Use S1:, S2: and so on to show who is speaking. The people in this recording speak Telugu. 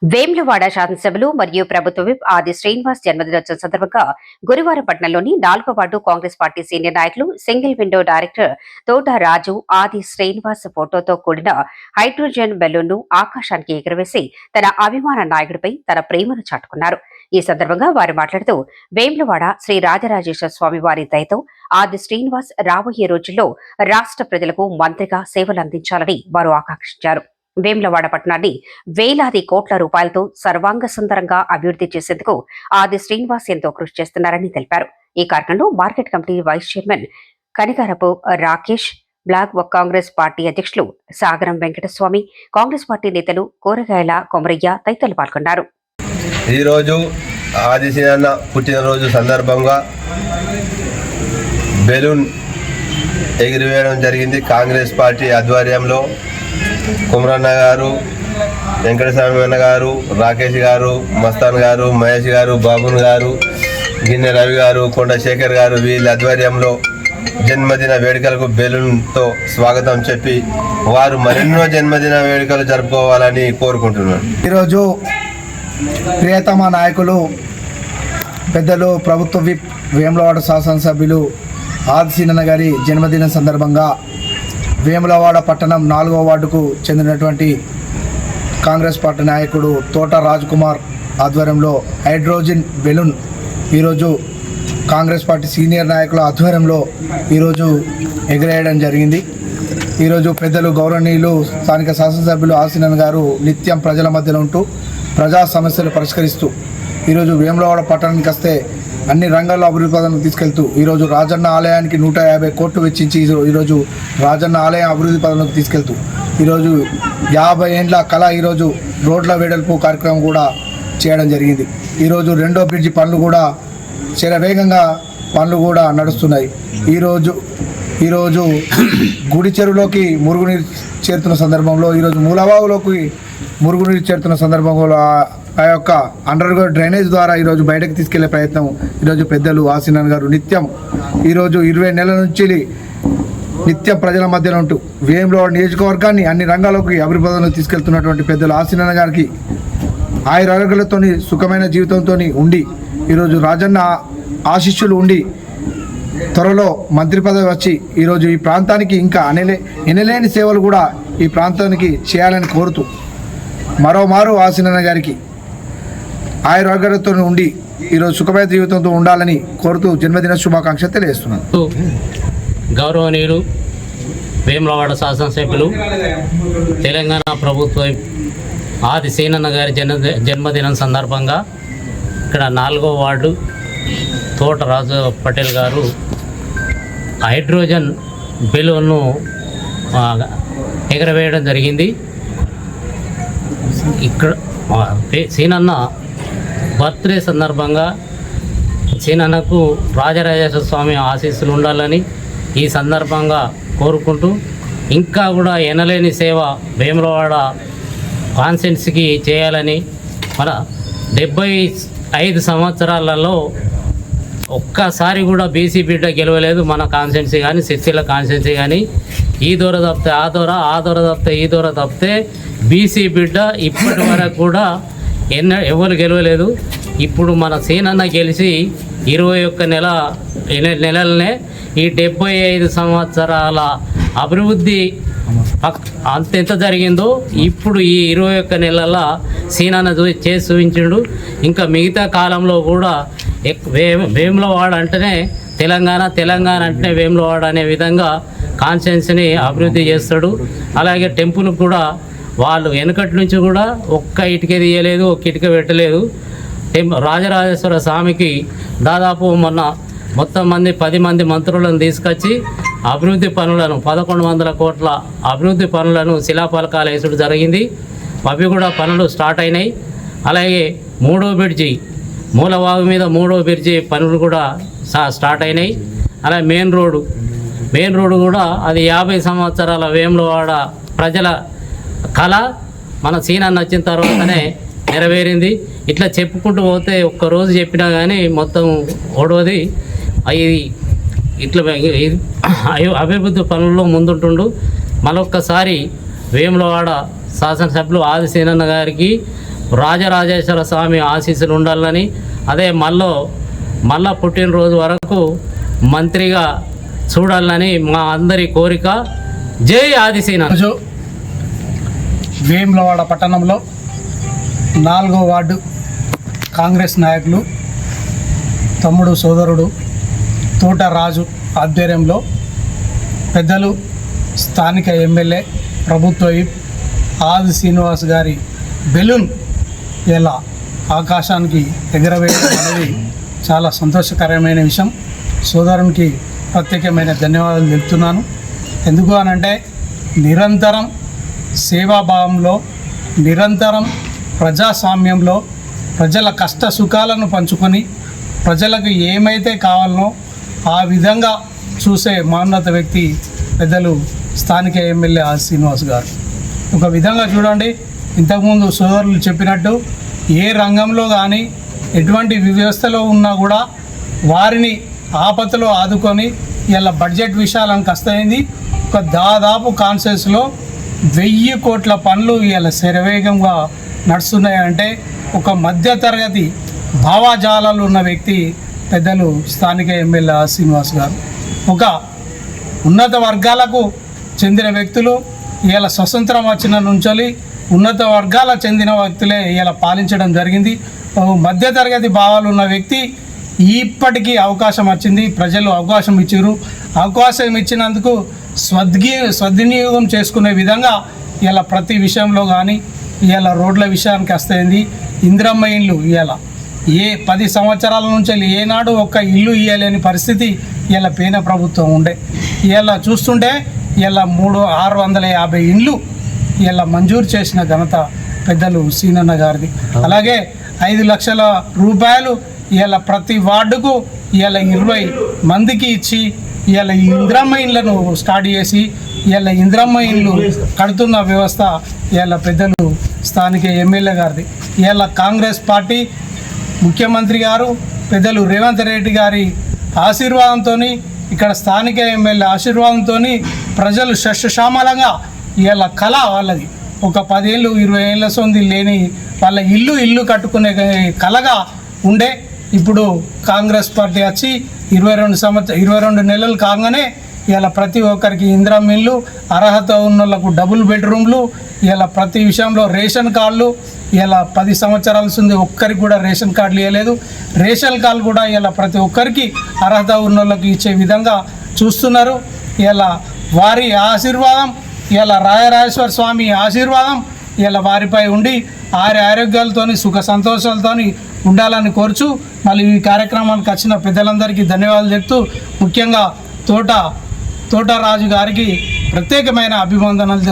S1: వేములవాడ శాసనసభలు మరియు ప్రభుత్వ విప్ ఆది శ్రీనివాస్ జన్మదినోత్సవం సందర్భంగా గురువారం పట్టణంలోని 4వ వార్డు కాంగ్రెస్ పార్టీ సీనియర్ నాయకులు సింగిల్ విండో డైరెక్టర్ తోట రాజు ఆది శ్రీనివాస్ ఫోటోతో కూడిన హైడ్రోజన్ బెలూన్ను ఆకాశానికి ఎగురవేసి తన అభిమాన నాయకుడిపై తన ప్రేమను చాటుకున్నారు. ఈ సందర్భంగా వారు మాట్లాడుతూ వేములవాడ శ్రీ రాజరాజేశ్వర స్వామి వారి దయతో ఆది శ్రీనివాస్ రాబోయే రోజుల్లో రాష్ట్ర ప్రజలకు మంత్రిగా సేవలందించాలని వారు ఆకాంక్షించారు. వేములవాడ పట్టణాన్ని వేలాది కోట్ల రూపాయలతో సర్వాంగ సుందరంగా అభివృద్ధి చేసేందుకు ఆది శ్రీనివాస్ ఎంతో కృషి చేస్తున్నారని తెలిపారు. ఈ కార్యక్రమంలో market committee vice chairman Kanigarapu Rakesh, block Congress party అధ్యక్షులు సాగరం వెంకటస్వామి, కాంగ్రెస్ పార్టీ నేతలు కూరగాయల కొమరయ్య తదితరులు పాల్గొన్నారు.
S2: ఈరోజు ఆది శ్రీనన్న పుట్టినరోజు సందర్భంగా బెలూన్ ఎగిరివేయడం జరిగింది. కాంగ్రెస్ పార్టీ ఆధ్వర్యంలో కుమరన్న గారు, వెంకటస్వామి అన్న గారు, రాకేష్ గారు, మస్తాన్ గారు, మహేష్ గారు, బాబున్ గారు, గిన్నె రవి గారు, కొండ శేఖర్ గారు వీళ్ళ ఆధ్వర్యంలో జన్మదిన వేడుకలకు బెలూన్తో స్వాగతం చెప్పి వారు మరెన్నో జన్మదిన వేడుకలు జరుపుకోవాలని కోరుకుంటున్నాను.
S3: ఈరోజు ప్రియతమ నాయకులు పెద్దలు ప్రభుత్వ విప్ వేములవాడ శాసనసభ్యులు ఆది శ్రీనన్న గారి జన్మదిన సందర్భంగా వేములవాడ పట్టణం 4వ వార్డుకు చెందినటువంటి కాంగ్రెస్ పార్టీ నాయకుడు తోట రాజ్కుమార్ ఆధ్వర్యంలో హైడ్రోజన్ బెలూన్ ఈరోజు కాంగ్రెస్ పార్టీ సీనియర్ నాయకుల ఆధ్వర్యంలో ఈరోజు ఎగిరేయడం జరిగింది. ఈరోజు పెద్దలు గౌరవనీయులు స్థానిక శాసనసభ్యులు ఆది శ్రీనన్న గారు నిత్యం ప్రజల మధ్యలో ఉంటూ ప్రజా సమస్యలు పరిష్కరిస్తూ ఈరోజు వేములవాడ పట్టణానికి వస్తే అన్ని రంగాల్లో అభివృద్ధి పథకాలను తీసుకెళ్తూ ఈరోజు రాజన్న ఆలయానికి 150 కోట్లు వెచ్చించి ఈరోజు రాజన్న ఆలయం అభివృద్ధి పథకాలకు తీసుకెళ్తూ ఈరోజు 50 ఏండ్ల కళ ఈరోజు రోడ్ల వెడల్పు కార్యక్రమం కూడా చేయడం జరిగింది. ఈరోజు రెండో బ్రిడ్జి పనులు కూడా శరవేగంగా పనులు కూడా నడుస్తున్నాయి. ఈరోజు గుడి చెరువులోకి మురుగునీరు చేరుతున్న సందర్భంలో ఈరోజు మూలవాగులోకి మురుగునీరు చేరుతున్న సందర్భంలో ఆ యొక్క అండర్ గ్రౌండ్ డ్రైనేజ్ ద్వారా ఈరోజు బయటకు తీసుకెళ్లే ప్రయత్నం ఈరోజు పెద్దలు ఆది శ్రీనన్న గారు నిత్యం ఈరోజు 20 నెలల నుంచి నిత్యం ప్రజల మధ్యలో ఉంటూ వేములవాడ నియోజకవర్గాన్ని అన్ని రంగాల్లోకి అభివృద్ధిలోకి తీసుకెళ్తున్నటువంటి పెద్దలు ఆది శ్రీనన్న గారికి ఆయురారోగ్యాలతో సుఖమైన జీవితంతో ఉండి ఈరోజు రాజన్న ఆశీస్సులు ఉండి త్వరలో మంత్రి పదవి వచ్చి ఈరోజు ఈ ప్రాంతానికి ఇంకా ఎనలేని సేవలు కూడా ఈ ప్రాంతానికి చేయాలని కోరుతూ మరోమారు ఆది శ్రీనన్న గారికి ఆయురారోగ్యాలతో ఉండి ఈరోజు సుఖమైన జీవితంతో ఉండాలని కోరుతూ జన్మదిన శుభాకాంక్షలు తెలియజేస్తున్నాను.
S4: గౌరవనీయులు వేములవాడ శాసనసభ్యులు తెలంగాణ ప్రభుత్వం ఆది శ్రీనన్న గారి జన్మదినం సందర్భంగా ఇక్కడ 4వ వార్డు తోట రాజు పటేల్ గారు హైడ్రోజన్ బెలూన్ను ఎగరవేయడం జరిగింది. ఇక్కడ శ్రీనన్న బర్త్డే సందర్భంగా శ్రీనన్నకు రాజరాజేశ్వర స్వామి ఆశీస్సులు ఉండాలని ఈ సందర్భంగా కోరుకుంటూ ఇంకా కూడా ఎనలేని సేవ వేములవాడ కాన్స్టిట్యున్సీకి చేయాలని మన 75 సంవత్సరాలలో ఒక్కసారి కూడా బీసీ బిడ్డ గెలవలేదు. మన కాన్స్టిట్యున్సీ కానీ సిరిసిల్ల కాన్స్టిట్యున్సీ కానీ ఈ దూర తప్పితే ఆ దూర తప్పితే ఈ దూర తప్పితే బీసీ బిడ్డ ఇప్పటి వరకు కూడా ఎవరు గెలవలేదు. ఇప్పుడు మన శ్రీనన్న గెలిచి 21 నెలలనే ఈ 75 సంవత్సరాల అభివృద్ధి అంతెంత జరిగిందో ఇప్పుడు ఈ 21 నెలల శ్రీనన్న చేసి చూపించిండు. ఇంకా మిగతా కాలంలో కూడా వేములవాడ అంటేనే తెలంగాణ అంటేనే వేములవాడ అనే విధంగా కాన్స్టిట్యున్సీని అభివృద్ధి చేస్తాడు. అలాగే టెంపుల్ కూడా వాళ్ళు వెనకటి నుంచి కూడా ఒక్క ఇటుక తీయలేదు, ఒక్క ఇటుక పెట్టలేదు. రాజరాజేశ్వర స్వామికి దాదాపు మొత్తం 10 మంది మంత్రులను తీసుకొచ్చి అభివృద్ధి పనులను 1100 కోట్ల అభివృద్ధి పనులను శిలాఫలకాలు వేసుడు జరిగింది. అవి కూడా పనులు స్టార్ట్ అయినాయి. అలాగే 3వ బ్రిడ్జి మూలవాగు మీద 3వ బ్రిడ్జి పనులు కూడా స్టార్ట్ అయినాయి. అలాగే మెయిన్ రోడ్డు కూడా అది 50 సంవత్సరాల వేములవాడ ప్రజల కళ మన శ్రీనన్న వచ్చిన తర్వాతనే నెరవేరింది. ఇట్లా చెప్పుకుంటూ పోతే ఒక్కరోజు చెప్పినా కానీ మొత్తం ఓడవది. ఇట్లా అభివృద్ధి పనుల్లో ముందుంటుండు. మరొక్కసారి వేములవాడ శాసనసభ్యులు ఆది శ్రీనన్న గారికి రాజరాజేశ్వర స్వామి ఆశీస్సులు ఉండాలని, అదే మళ్ళా పుట్టినరోజు వరకు మంత్రిగా చూడాలని మా అందరి కోరిక. జై ఆదిశీన.
S3: రోజు వేములవాడ పట్టణంలో 4వ వార్డు కాంగ్రెస్ నాయకులు తమ్ముడు సోదరుడు తోట రాజు ఆధ్వర్యంలో పెద్దలు స్థానిక ఎమ్మెల్యే ప్రభుత్వ విప్ ఆది శ్రీనివాస్ గారి బెలూన్ ఇలా ఆకాశానికి ఎగరవేయడం అనేది చాలా సంతోషకరమైన విషయం. సోదరునికి ప్రత్యేకమైన ధన్యవాదాలు తెలుపుతున్నాను. ఎందుకు అనంటే నిరంతరం సేవాభావంలో, నిరంతరం ప్రజాస్వామ్యంలో ప్రజల కష్ట సుఖాలను పంచుకొని ప్రజలకు ఏమైతే కావాలనో ఆ విధంగా చూసే మహోన్నత వ్యక్తి పెద్దలు స్థానిక ఎమ్మెల్యే ఆది శ్రీనివాస్ గారు. ఒక విధంగా చూడండి, ఇంతకుముందు సోదరులు చెప్పినట్టు ఏ రంగంలో కానీ ఎటువంటి వ్యవస్థలో ఉన్నా కూడా వారిని ఆపదలో ఆదుకొని ఇలా బడ్జెట్ విషయాలను కష్టమైంది. ఒక దాదాపు కాన్సెన్స్లో 1000 కోట్ల పనులు ఇలా శరవేగంగా నడుస్తున్నాయంటే ఒక మధ్యతరగతి భావజాలాలు ఉన్న వ్యక్తి పెద్దలు స్థానిక ఎమ్మెల్యే శ్రీనివాస్ గారు. ఒక ఉన్నత వర్గాలకు చెందిన వ్యక్తులు ఇలా స్వతంత్రం వచ్చిన నుంచి ఉన్నత వర్గాలకు చెందిన వ్యక్తులే ఇలా పాలించడం జరిగింది. మధ్యతరగతి భావాలు ఉన్న వ్యక్తి ఇప్పటికీ అవకాశం వచ్చింది, ప్రజలు అవకాశం ఇచ్చారు. అవకాశం ఇచ్చినందుకు సద్వినియోగం చేసుకునే విధంగా ఇలా ప్రతి విషయంలో కానీ ఇలా రోడ్ల విషయానికి వస్తుంది. ఇందిరమ్మ ఇల్లు ఇలా 10 సంవత్సరాల నుంచి ఏనాడు ఒక్క ఇల్లు ఇవ్వలేని పరిస్థితి ఇలా పేద ప్రభుత్వం ఉండే. ఇలా చూస్తుంటే ఇలా 650 ఇండ్లు ఇలా మంజూరు చేసిన ఘనత పెద్దలు సీనన్న గారిది. అలాగే 5 లక్షల రూపాయలు ఇలా ప్రతి వార్డుకు ఇలా 20 మందికి ఇచ్చి ఇలా ఇందిరమ్మ ఇండ్లను స్టార్ట్ చేసి ఇలా ఇందిరమ్మ ఇండ్లు కడుతున్న వ్యవస్థ ఇలా పెద్దలు స్థానిక ఎమ్మెల్యే గారిది. ఇలా కాంగ్రెస్ పార్టీ ముఖ్యమంత్రి గారు పెద్దలు రేవంత్ రెడ్డి గారి ఆశీర్వాదంతో, ఇక్కడ స్థానిక ఎమ్మెల్యే ఆశీర్వాదంతో ప్రజలు సస్యశ్యామలంగా ఇలా కళ వాళ్ళది ఒక 10 ఏళ్ళు 20 ఏళ్ళ సొంది లేని వాళ్ళ ఇల్లు కట్టుకునే కళగా ఉండే. ఇప్పుడు కాంగ్రెస్ పార్టీ వచ్చి 22 నెలలు కాగానే ఇలా ప్రతి ఒక్కరికి ఇందిరమ్మ ఇల్లు, అర్హత ఉన్న వాళ్ళకు డబుల్ బెడ్రూమ్లు, ఇలా ప్రతి విషయంలో రేషన్ కార్డులు ఇలా 10 సంవత్సరాల నుండి ఒక్కరికి కూడా రేషన్ కార్డులు ఇవ్వలేదు. రేషన్ కార్డు కూడా ఇలా ప్రతి ఒక్కరికి అర్హత ఉన్న వాళ్ళకి ఇచ్చే విధంగా చూస్తున్నారు. ఇలా వారి ఆశీర్వాదం, ఇలా రాజరాజేశ్వర స్వామి ఆశీర్వాదం ఇలా వారిపై ఉండి ఆరోగ్యాలతో సుఖ సంతోషాలతో ఉండాలని కోరుచు మళ్ళీ ఈ కార్యక్రమానికి వచ్చిన పెద్దలందరికీ ధన్యవాదాలు చెప్తూ ముఖ్యంగా తోట రాజు గారికి ప్రత్యేకమైన అభివందనలు